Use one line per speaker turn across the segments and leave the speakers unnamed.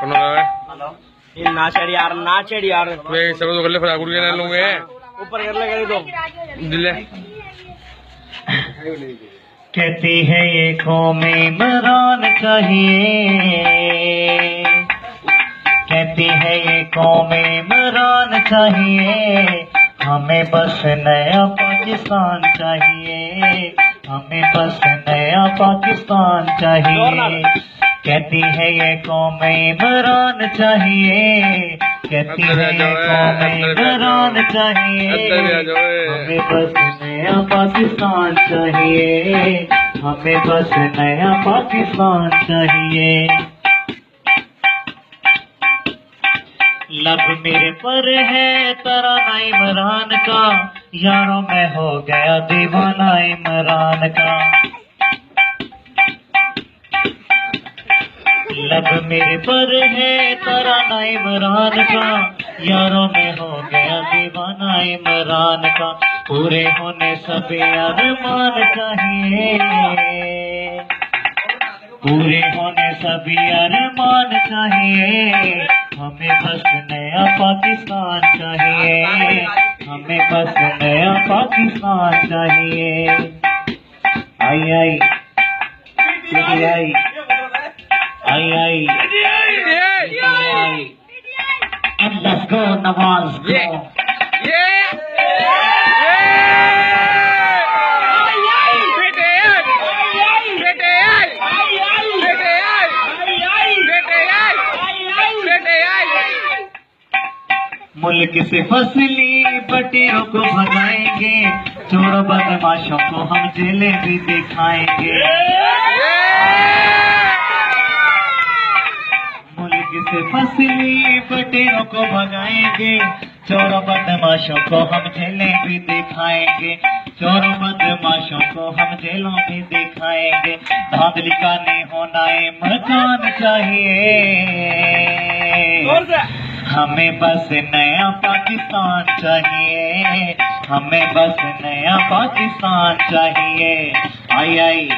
ये नाचेड़ी यार
वे सब तो गले फरा गुड़ के ना लूंगे
ऊपर कर ले करी तो
दिले
कहती है ये कौमें इमरान चाहिए, कहती है ये कौमें इमरान चाहिए, हमें बस नया पाकिस्तान चाहिए, हमें बस नया पाकिस्तान चाहिए। कहती है ये कौमें इमरान चाहिए, कहती है ये कौमें इमरान चाहिए, हमें बस नया पाकिस्तान चाहिए, हमें बस नया पाकिस्तान चाहिए। लब मेरे पर है तराना इमरान का, यारों में हो गया दीवाना इमरान का। लब मेरे पर है तराना इमरान का, यारों में हो गया दीवाना इमरान का। पूरे होने सभी अरमान चाहिए, पूरे होने सभी अरमान चाहिए, हमें बस नया पाकिस्तान चाहिए, हमें बस नया पाकिस्तान चाहिए। आई आई आई आई आई आई and let's go Nawaz go। मुल्क से फसली बटेरों को भगाएंगे, चोरों बदमाशों को हम जेलें भी दिखाएंगे। मुल्क से फसली बटेरों को भगाएंगे, चोरों बदमाशों को हम जेलें भी दिखाएंगे, चोरों बदमाशों को हम जेलों भी दिखाएंगे। धांधली का नहीं होना मकान चाहिए, हमें बस नया पाकिस्तान चाहिए, हमें बस नया पाकिस्तान चाहिए। आई आई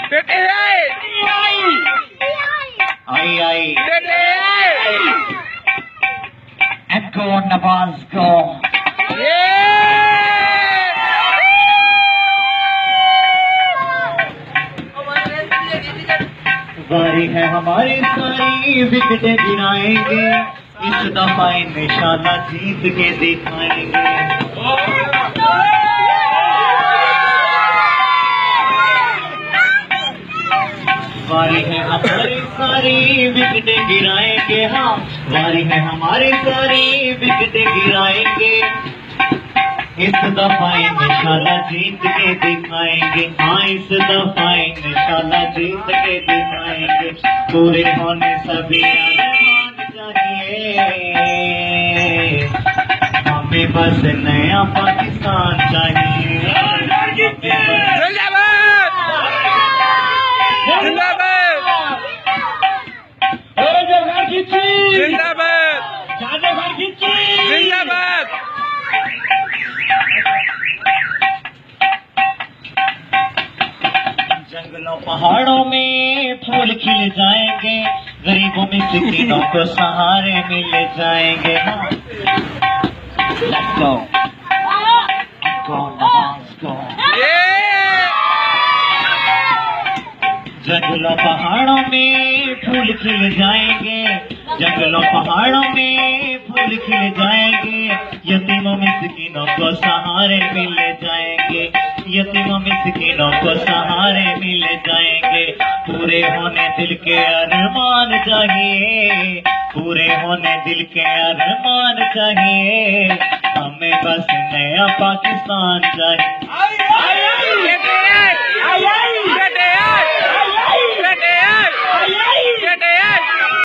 आई आई go नवाज go। बारी है हमारी सारी विकेटें गिराएंगे, इस दफा इंशाल्लाह जीत के दिखाएंगे। बारी है हमारी सारी विकेटें गिराएंगे, हाँ बारी है हमारी सारी विकेटें गिराएंगे, इस दफा इंशाल्लाह जीत के दिखाएंगे, हाँ इस दफा इंशाल्लाह जीत के दिखाएंगे। पूरे होने सभी अरमान चाहिए, हमें बस नया पाकिस्तान चाहिए। जंगलों पहाड़ों में फूल खिल जाएंगे, गरीबों में मिस्कीनों को सहारे मिल जाएंगे। Let's go, Nawaz go। जंगलों पहाड़ों में फूल खिल जाएंगे, जंगलों पहाड़ों में फूल खिल जाएंगे, यतीमों मिस्कीनों को सहारे मिल जाएंगे, यतीमों मिस्कीनों को सहारे मिल जाएंगे। पूरे होने दिल के अरमान चाहिए, पूरे होने दिल के अरमान चाहिए, हमें बस नया पाकिस्तान चाहिए।